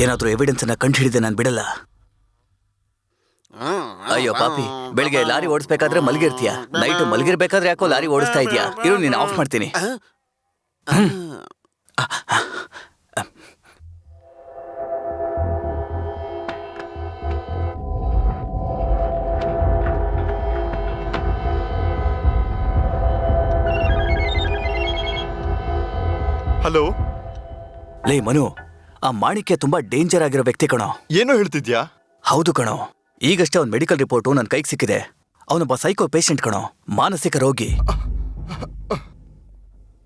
ಏನಾದ್ರೂ ಎವಿಡೆನ್ಸ್ ಅನ್ನ ಕಂಡು ಹಿಡಿದೆ ನಾನು ಬಿಡಲ್ಲ. ಅಯ್ಯೋ ಪಾಪಿ, ಬೆಳಿಗ್ಗೆ ಲಾರಿ ಓಡಿಸ್ಬೇಕಾದ್ರೆ ಮಲಗಿರ್ತೀಯ, ನೈಟ್ ಮಲಗಿರ್ಬೇಕಾದ್ರೆ ಯಾಕೋ ಲಾರಿ ಓಡಿಸ್ತಾ ಇದೀಯಾ? ಇರು, ನೀನು ಆಫ್ ಮಾಡ್ತೀನಿ. ಹಲೋ. ಲೇ ಮನು, ಆ ಮಾಣಿಕ್ಯ ತುಂಬಾ ಡೇಂಜರ್ ಆಗಿರೋ ವ್ಯಕ್ತಿ ಕಣೋ. ಏನೋ ಹೇಳ್ತಿದ್ಯಾ? ಹೌದು ಕಣೋ, ಈಗಷ್ಟೇ ಅವ್ನ ಮೆಡಿಕಲ್ ರಿಪೋರ್ಟು ನನ್ನ ಕೈಗೆ ಸಿಕ್ಕಿದೆ. ಅವನೊಬ್ಬ ಸೈಕೋ ಪೇಷಂಟ್ ಕಣೋ, ಮಾನಸಿಕ ರೋಗಿ.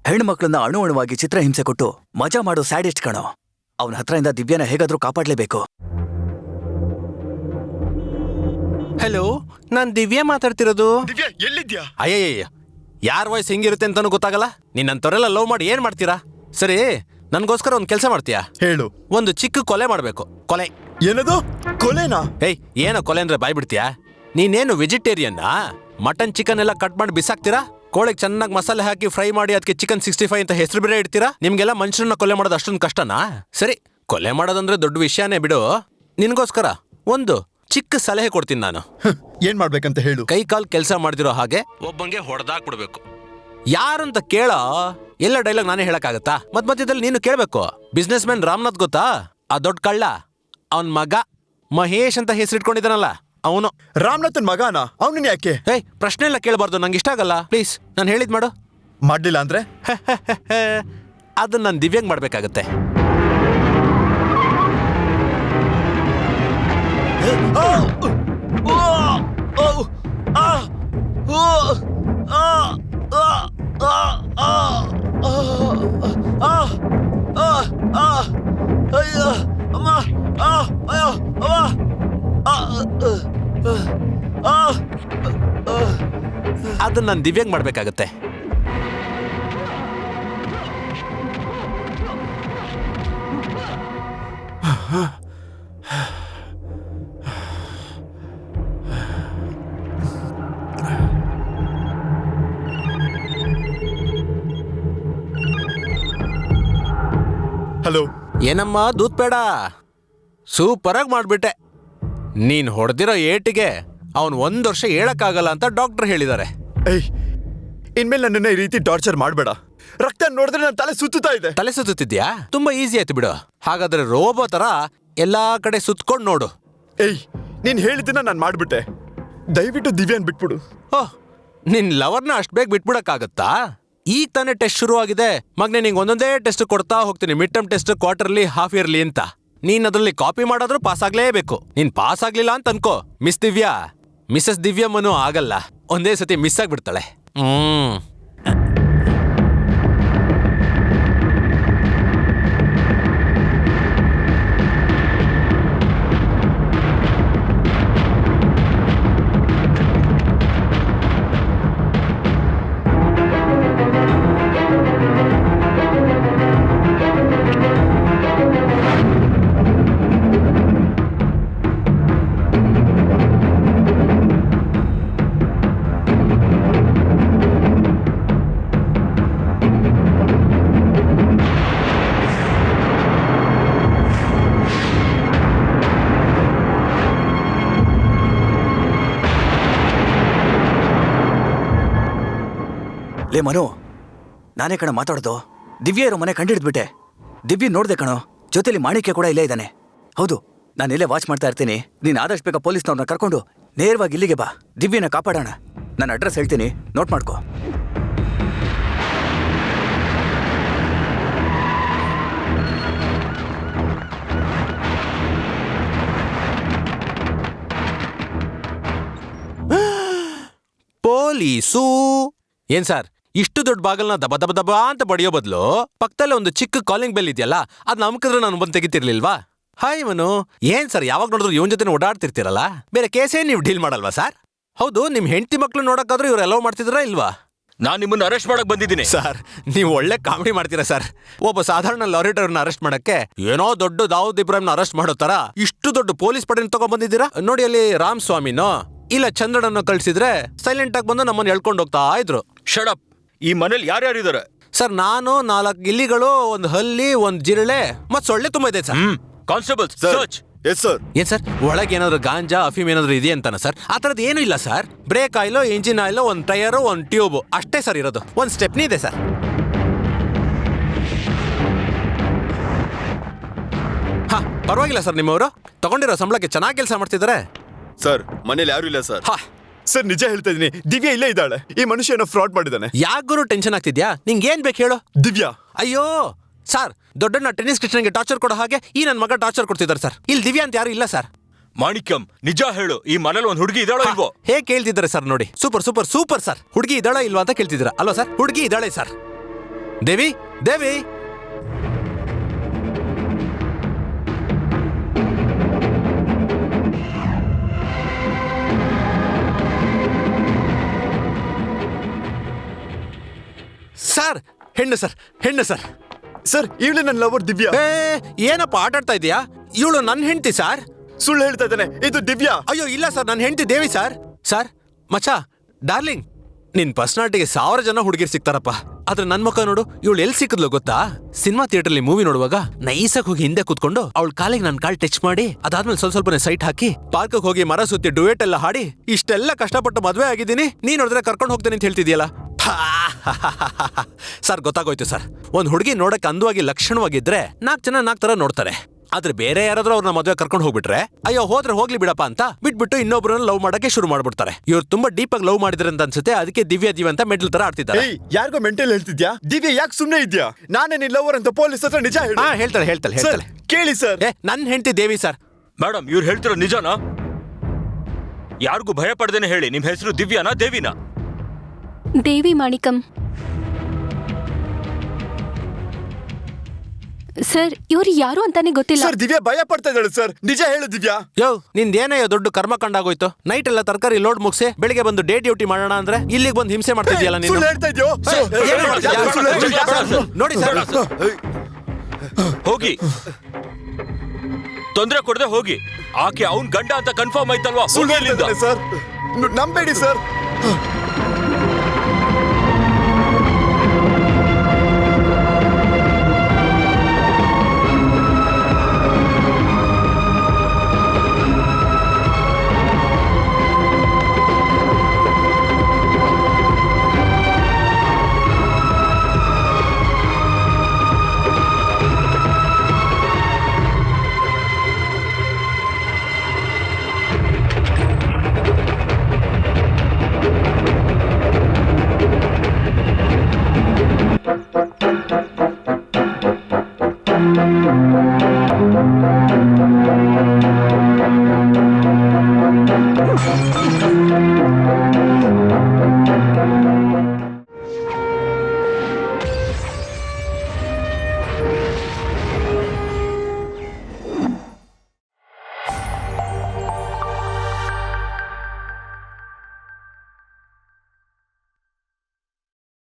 ಹೆಣ್ಮಕ್ಳನ್ನ ಅಣುವಾಗಿ ಚಿತ್ರಹಿಂಸೆ ಕೊಟ್ಟು ಮಜಾ ಮಾಡೋ ಸ್ಯಾಡಿಸ್ಟ್ ಕಣೋ. ಅವನ ಹತ್ರದಿಂದ ದಿವ್ಯಾನ ಹೇಗಾದ್ರೂ ಕಾಪಾಡ್ಲೇಬೇಕು. ಹಲೋ, ನಾನ್ ದಿವ್ಯಾ ಮಾತಾಡ್ತಿರೋದು. ದಿವ್ಯಾ ಎಲ್ಲಿದ್ಯಾ? ಅಯ್ಯಯ್ಯ, ಯಾರ ವಾಯ್ಸ್ ಹೆಂಗಿರುತ್ತೆ ಅಂತಾನು ಗೊತ್ತಾಗಲ್ಲ. ನೀನಂತವರೆಲ್ಲ ಲವ್ ಮಾಡಿ ಏನ್ ಮಾಡ್ತೀರಾ? ಸರಿ, ನನ್ಗೋಸ್ಕರ ಒಂದ್ ಕೆಲಸ ಮಾಡ್ತೀಯಾ? ಹೇಳು. ಒಂದು ಚಿಕ್ಕ ಕೊಲೆ ಮಾಡ್ಬೇಕು. ಕೊಲೆ? ಏನದು? ಕೊಲೆನಾ? ಏಯ್, ಏನೋ ಕೊಲೆ ಅಂದ್ರೆ ಬಾಯ್ ಬಿಡ್ತೀಯಾ? ನೀನೇನು ವೆಜಿಟೇರಿಯನ್ನಾ? ಮಟನ್ ಚಿಕನ್ ಎಲ್ಲ ಕಟ್ ಮಾಡಿ ಬಿಸಾಕ್ತೀರಾ? ಕೋಳಿಗೆ ಚೆನ್ನಾಗಿ ಮಸಾಲೆ ಹಾಕಿ ಫ್ರೈ ಮಾಡಿ ಅದಕ್ಕೆ ಚಿಕನ್ 65 ಅಂತ ಹೆಸರು ಬೇರೆ ಇಡ್ತೀರಾ? ನಿಮ್ಗೆಲ್ಲ ಮನುಷ್ಯರನ್ನ ಕೊಲೆ ಮಾಡೋದು ಅಷ್ಟೊಂದು ಕಷ್ಟನಾ? ಸರಿ, ಕೊಲೆ ಮಾಡೋದಂದ್ರೆ ದೊಡ್ಡ ವಿಷಯನೇ ಬಿಡು. ನಿನ್ಗೋಸ್ಕರ ಒಂದು ಚಿಕ್ಕ ಸಲಹೆ ಕೊಡ್ತೀನಿ ನಾನು. ಏನ್ ಮಾಡ್ಬೇಕಂತ ಹೇಳು. ಕೈ ಕಾಲ್ ಕೆಲಸ ಮಾಡ್ದಿರೋ ಹಾಗೆ ಒಬ್ಬಂಗೆ ಹೊಡೆದಾಕ್ಬಿಡ್ಬೇಕು. ಯಾರಂತ ಕೇಳ? ಎಲ್ಲ ಡೈಲಾಗ್ ನಾನೇ ಹೇಳಕ್ಕಾಗತ್ತಾ? ಮಧ್ಯದಲ್ಲಿ ನೀನು ಕೇಳ್ಬೇಕು. ಬಿಸ್ನೆಸ್ ಮ್ಯಾನ್ ರಾಮನಾಥ್ ಗೊತ್ತಾ? ಆ ದೊಡ್ಡ ಕಳ್ಳ, ಅವನ್ ಮಗ ಮಹೇಶ್ ಅಂತ ಹೆಸರಿಟ್ಕೊಂಡಿದ್ದಾನಲ್ಲ ಅವನು. ರಾಮನಾಥನ್ ಮಗನಾ? ಅವನನ್ನ ಯಾಕೆ? ಏಯ್, ಪ್ರಶ್ನೆ ಎಲ್ಲ ಕೇಳಬಾರ್ದು, ನಂಗೆ ಇಷ್ಟ ಆಗಲ್ಲ. ಪ್ಲೀಸ್, ನಾನು ಹೇಳಿದ್ ಮಾಡು. ಮಾಡ್ಲಿಲ್ಲ ಅಂದ್ರೆ ಅದನ್ನ ನಾನು ದಿವ್ಯಾಂಗ್ ಮಾಡ್ಬೇಕಾಗತ್ತೆ. ಅದನ್ನ ನಾನು ದಿವ್ಯಾಂಗ್ ಮಾಡ್ಬೇಕಾಗತ್ತೆ. ಹಲೋ. ಏನಮ್ಮ ದೂತ್ ಬೇಡ, ಸೂಪರ್ ಆಗಿ ಮಾಡ್ಬಿಟ್ಟೆ. ನೀನ್ ಹೊಡೆದಿರೋ ಏಟಿಗೆ ಅವನ್ 1 ವರ್ಷ ಹೇಳಕ್ಕಾಗಲ್ಲ ಅಂತ ಡಾಕ್ಟರ್ ಹೇಳಿದ್ದಾರೆ. ಏಯ್, ಇನ್ಮೇಲೆ ನನ್ನನ್ನ ಈ ರೀತಿ ಟಾರ್ಚರ್ ಮಾಡಬೇಡ. ರಕ್ತ ನೋಡಿದ್ರೆ ನನ್ನ ತಲೆ ಸುತ್ತುತ್ತಾ ಇದೆ. ತಲೆ ಸುತ್ತಿದ್ಯಾ? ತುಂಬಾ ಈಸಿ ಆಯ್ತು ಬಿಡು. ಹಾಗಾದ್ರೆ ರೋಬೋ ತರ ಎಲ್ಲಾ ಕಡೆ ಸುತ್ಕೊಂಡ್ ನೋಡು. ಏಯ್, ನೀನ್ ಹೇಳಿದ್ದನ್ನ ನಾನು ಮಾಡ್ಬಿಟ್ಟೆ. ದಯವಿಟ್ಟು ದಿವ್ಯಾನ್ ಬಿಟ್ಬಿಡು. ಓಹ್, ನಿನ್ ಲವರ್ನ ಅಷ್ಟ್ ಬೇಗ ಬಿಟ್ಬಿಡಕ್ಕಾಗತ್ತಾ? ಈಗ ತಾನೇ ಟೆಸ್ಟ್ ಶುರು ಆಗಿದೆ ಮಗನೇ. ನಿಂಗೆ ಒಂದೊಂದೇ ಟೆಸ್ಟ್ ಕೊಡ್ತಾ ಹೋಗ್ತೀನಿ. Mid term test, quarterly, half yearly ಅಂತ. ನೀನ್ ಅದ್ರಲ್ಲಿ ಕಾಪಿ ಮಾಡೋದ್ರೂ ಪಾಸ್ ಆಗ್ಲೇಬೇಕು. ನೀನ್ ಪಾಸ್ ಆಗ್ಲಿಲ್ಲ ಅಂತ ಅನ್ಕೋ, ಮಿಸ್ ದಿವ್ಯಾ, ಮಿಸಸ್ ದಿವ್ಯಮ್ಮನೂ ಆಗಲ್ಲ. ಒಂದೇ ಸತಿ ಮಿಸ್ ಆಗ್ಬಿಡ್ತಾಳೆ. ಲೇ ಮನು, ನಾನೇ ಕಣ ಮಾತಾಡೋದು. ದಿವ್ಯ ಇರೋ ಮನೆ ಕಂಡಿಡ್ದ್ಬಿಟ್ಟೆ. ದಿವ್ಯ ನೋಡ್ದೆ ಕಣೋ, ಜೊತೆಲಿ ಮಾಣಿಕ್ಯ ಕೂಡ ಇಲ್ಲೇ ಇದ್ದಾನೆ. ಹೌದು, ನಾನು ಇಲ್ಲೇ ವಾಚ್ ಮಾಡ್ತಾ ಇರ್ತೀನಿ. ನೀನು ಆದಷ್ಟು ಬೇಗ ಪೊಲೀಸ್ನವ್ರನ್ನ ಕರ್ಕೊಂಡು ನೇರವಾಗಿ ಇಲ್ಲಿಗೆ ಬಾ. ದಿವ್ಯನ ಕಾಪಾಡೋಣ. ನಾನು ಅಡ್ರೆಸ್ ಹೇಳ್ತೀನಿ, ನೋಟ್ ಮಾಡ್ಕೋ. ಪೊಲೀಸು ಏನ್ ಸರ್, ಇಷ್ಟು ದೊಡ್ಡ ಬಾಗಲ್ನ ದಬ ದಬ ದಬ ಅಂತ ಬಡಿಯೋ ಬದಲು ಪಕ್ಕದಲ್ಲೇ ಒಂದು ಚಿಕ್ಕ ಕಾಲಿಂಗ್ ಬೆಲ್ ಇದೆಯಲ್ಲ, ಅದ್ ನಮ್ಕಿದ್ರೆ ನಾನು ಬಂದು ತೆಗಿತಿರ್ಲಿಲ್ವಾ? ಹಾಯ್ ಮನು, ಏನ್ ಸರ್ ಯಾವಾಗ ನೋಡಿದ್ರು ಇವನ್ ಜೊತೆ ಓಡಾಡ್ತಿರ್ತೀರಲ್ಲ? ಬೇರೆ ಕೇಸೇ ನೀವು ಡೀಲ್ ಮಾಡಲ್ವಾ ಸರ್? ಹೌದು, ನಿಮ್ ಹೆಂಡತಿ ಮಕ್ಳು ನೋಡಕ್ಕಾದ್ರೂ ಇವ್ರು ಅಲೋ ಮಾಡ್ತಿದ್ರಾ ಇಲ್ವಾ? ನಾನ್ ನಿಮ್ಮನ್ನ ಅರೆಸ್ಟ್ ಮಾಡಕ್ ಬಂದಿದ್ದೀನಿ ಸರ್. ನೀವು ಒಳ್ಳೆ ಕಾಮಿಡಿ ಮಾಡ್ತೀರಾ ಸರ್. ಒಬ್ಬ ಸಾಧಾರಣ ಲಾರಿಟರ್ನ ಅರೆಸ್ಟ್ ಮಾಡಕ್ಕೆ ಏನೋ ದೊಡ್ಡ ದಾವೂದ್ ಇಬ್ರಾಹಿಂನ ಅರೆಸ್ಟ್ ಮಾಡೋ ತರ ಇಷ್ಟು ದೊಡ್ಡ ಪೊಲೀಸ್ ಪಡೆನ ತಗೊಂಡ್ ಬಂದಿದ್ದೀರಾ. ನೋಡಿ, ಅಲ್ಲಿ ರಾಮ್ ಸ್ವಾಮಿನೋ ಇಲ್ಲ ಚಂದ್ರನನ್ನು ಕಳ್ಸಿದ್ರೆ ಸೈಲೆಂಟ್ ಆಗಿ ಬಂದು ನಮ್ಮನ್ನ ಎಳ್ಕೊಂಡು ಹೋಗ್ತಾ ಇದ್ರು. ಶಡಪ್. ಈ ಮನೇಲಿ ಯಾರ್ಯಾರಿದ್ದಾರೆ ಸರ್? ನಾನು 4 ಗಿಲ್ಲಿಗಳು, 1 ಹಲ್ಲಿ, 1 ಜಿರಳೆ ಮತ್ ಸೊಳ್ಳೆ ತುಂಬಾ ಇದೆ sir. Constable sir search. Yes sir. ಏನ್ ಸರ್ ಒಳಗೆ ಏನಾದ್ರು ಗಾಂಜಾ ಅಫೀಮ್ ಏನಾದ್ರು ಇದೆ ಅಂತಾನ ಸರ್? ಆ ಥರದ್ದು ಏನೂ ಇಲ್ಲ sir. Brake oil, engine oil, ಒಂದು ಟೈರು, ಒಂದು ಟ್ಯೂಬ್ ಅಷ್ಟೇ ಸರ್ ಇರೋದು. ಒಂದು ಸ್ಟೆಪ್ನಿ ಇದೆ ಸರ್. ಹಾ, ಪರವಾಗಿಲ್ಲ ಸರ್. ನಿಮ್ಮವರು ತಗೊಂಡಿರೋ ಸಂಬಳಕ್ಕೆ ಚೆನ್ನಾಗಿ ಕೆಲಸ ಮಾಡ್ತಿದ್ದಾರೆ. ಸರ್ ಮನೇಲಿ ಯಾರು ಇಲ್ಲ ಸರ್. ಹಾ, ಸರ್ ನಿಜ ಹೇಳ್ತಾ ಇದೀನಿ, ದಿವ್ಯಾ ಇಲ್ಲೇ ಇದ್ದಾಳೆ. ಈ ಮನುಷ್ಯ ಏನೋ ಫ್ರಾಡ್ ಮಾಡಿದ್ದಾನೆ. ಯಾಕೆ ಟೆನ್ಷನ್ ಆಗ್ತಿದ್ಯಾ? ನಿಂಗೆ ಏನ್ ಬೇಕು ಹೇಳು? ದಿವ್ಯಾ. ಅಯ್ಯೋ ಸರ್, ದೊಡ್ಡಣ್ಣ ಟೆನ್ನಿಸ್ ಕೃಷ್ಣನ್ಗೆ ಟಾರ್ಚರ್ ಕೊಡೋ ಹಾಗೆ ಈ ನನ್ನ ಮಗ ಟಾರ್ಚರ್ ಕೊಡ್ತಿದ್ದಾರೆ ಸರ್. ಇಲ್ಲಿ ದಿವ್ಯಾ ಅಂತ ಯಾರು ಇಲ್ಲ ಸರ್. ಮಾಣಿಕ್ಯಂ, ನಿಜ ಹೇಳು, ಈ ಮನೇಲಿ ಒಂದು ಹುಡುಗಿ ಇದ್ದಾಳೋ ಇಲ್ವೋ? ಹೇಗೆ ಕೇಳ್ತಿದ್ದಾರೆ ಸರ್ ನೋಡಿ. Super super super sir. ಹುಡುಗಿ ಇದ್ದಾಳೋ ಇಲ್ವಾ ಅಂತ ಕೇಳ್ತಿದ್ದೀರಾ ಅಲ್ವಾ ಸರ್? ಹುಡುಗಿ ಇದ್ದಾಳೆ ಸರ್. ದೇವಿ, ದೇವಿ. ಸರ್, ಹೆಣ್ಣು ಸರ್, ಹೆಣ್ಣು ಸರ್. ಸರ್ ಇವಳು ನನ್ನ ಲವರ್ ದಿವ್ಯಾ. ಏನಪ್ಪ ಆಟ ಆಡ್ತಾ ಇದೀಯಾ? ಇವಳು ನನ್ನ ಹೆಂಡತಿ ಸರ್. ಸುಳ್ಳು ಹೇಳ್ತಾ ಇದ್ದಾನೆ, ಇದು ದಿವ್ಯಾ. ಅಯ್ಯೋ ಇಲ್ಲ ಸರ್, ನನ್ನ ಹೆಂಡತಿ ದೇವಿ ಸರ್. ಸರ್ ಮಚ್ಚ, ಡಾರ್ಲಿಂಗ್, ನಿನ್ ಪರ್ಸನಾಲಿಟಿಗೆ 1000 ಜನ ಹುಡುಗಿರ್ ಸಿಗ್ತಾರಪ್ಪ. ಆದ್ರೆ ನನ್ ಮುಖ ನೋಡು, ಇವಳು ಎಲ್ಲಿ ಸಿಕ್ಕದ್ಲು ಗೊತ್ತಾ? ಸಿನಿಮಾ ಥಿಯೇಟರ್ಲಿ ಮೂವಿ ನೋಡುವಾಗ ನೈಸಾಗಿ ಹೋಗಿ ಹಿಂದೆ ಕೂತ್ಕೊಂಡು ಅವಳ ಕಾಲಿಗೆ ನನ್ನ ಕಾಲ್ ಟಚ್ ಮಾಡಿ, ಅದಾದ್ಮೇಲೆ ಸ್ವಲ್ಪನೇ ಸೈಟ್ ಹಾಕಿ, ಪಾರ್ಕ್ ಹೋಗಿ ಮರ ಸುತ್ತಿ ಡುಯೆಟ್ ಎಲ್ಲ ಹಾಡಿ, ಇಷ್ಟೆಲ್ಲ ಕಷ್ಟಪಟ್ಟು ಮದ್ವೆ ಆಗಿದ್ದೀನಿ, ನೀನ್ ನೋಡಿದ್ರೆ ಕರ್ಕೊಂಡು ಹೋಗ್ತೇನೆ ಅಂತ ಹೇಳ್ತಿದ್ಯಲ್ಲ. Sir ಗೊತ್ತಾಗೋಯ್ತು sir. ಒಂದ್ ಹುಡುಗಿ ನೋಡಕ್ ಅಂದವಾಗಿ ಲಕ್ಷಣವಾಗಿದ್ರೆ 4 ಜನ 4 ತರ ನೋಡ್ತಾರೆ. ಆದ್ರೆ ಬೇರೆ ಯಾರಾದ್ರೂ ಅವ್ರನ್ನ ಮದ್ವೆ ಕರ್ಕೊಂಡು ಹೋಗ್ಬಿಟ್ರೆ, ಅಯ್ಯೋ ಹೋದ್ರೆ ಹೋಗ್ಲಿ ಬಿಡಪ್ಪ ಅಂತ ಬಿಟ್ಬಿಟ್ಟು ಇನ್ನೊಬ್ರನ್ನ ಲವ್ ಮಾಡಕ್ಕೆ ಶುರು ಮಾಡ್ಬಿಡ್ತಾರೆ. ಇವ್ರು ತುಂಬಾ ಡೀಪ್ ಆಗಿ ಲವ್ ಮಾಡಿದ್ರೆ ಅಂತ ಅನ್ಸುತ್ತೆ. ಅದಕ್ಕೆ ದಿವ್ಯಾ ದಿವ್ಯ ಅಂತ ಮೆಡ್ಲ್ ತರ ಆಡ್ತಿದ್ದಾರೆ. ಯಾರಿಗೋ ಮೆಂಟಲ್ ಹೇಳ್ತಿದ್ಯಾ? ದಿವ್ಯಾ ಯಾಕೆ ಸುಮ್ನೆ ಇದ್ಯಾ? ನಾನೇ ನಿನ್ ಲವರ್ ಅಂತ ಪೊಲೀಸ್ ಹತ್ರ ನಿಜ ಹೇಳಿ. ಹೇಳ್ತಾಳೆ ಹೇಳ್ತಾಳೆ ಹೇಳ್ತಾಳೆ. ಕೇಳಿ ಸರ್. ನನ್ನ ಹೆಂಡತಿ ದೇವಿ ಸರ್. ಮೇಡಮ್, ಇವ್ರು ಹೇಳ್ತಿರೋ ನಿಜನಾ? ಯಾರಿಗೂ ಭಯ ಪಡ್ದೇನೆ ಹೇಳಿ, ನಿಮ್ ಹೆಸರು ದಿವ್ಯಾನಾ ದೇವಿನಾ? ದೇವಿ ಮಾಣಿಕಂ. ಸರ್, ಇವ್ರು ಯಾರು ಅಂತಾನೆ ಗೊತ್ತಿಲ್ಲ. ಸರ್ ದಿವ್ಯಾ ಭಯ ಪಡ್ತಾ ಇದ್ದಾಳೆ ಸರ್. ನಿಜ ಹೇಳು ದಿವ್ಯಾ. ಯೋ, ನಿಂದೇನಯ್ಯೋ ದೊಡ್ಡ ಕರ್ಮ ಕಂಡಾಗೋಯ್ತು. ನೈಟ್ ಎಲ್ಲ ತರಕಾರಿ ಲೋಡ್ ಮುಗಿಸಿ ಬೆಳಿಗ್ಗೆ ಬಂದು ಡೇ ಡ್ಯೂಟಿ ಮಾಡೋಣ ಅಂದ್ರೆ ಇಲ್ಲಿಗೆ ಬಂದು ಹಿಂಸೆ ಮಾಡ್ತಿದ್ಯಲ್ಲ ನೀನು. ಸುಳ್ಳು ಹೇಳ್ತಾ ಇದ್ಯೋ? ಏನು ಮಾಡ್ತಿದ್ಯಾ? ನೋಡಿ ಸರ್, ಹೋಗಿ, ತೊಂದ್ರೆ ಕೊಡದೆ ಹೋಗಿ. ಆಕೆ ಅವ್ನ್ ಗಂಡ ಅಂತ ಕನ್ಫರ್ಮ್ ಆಯ್ತಲ್ವಾ? ಸುಳ್ಳು ಹೇಳ್ತಿದ್ದಾನೆ ಸರ್, ನಂಬೇಡಿ ಸರ್.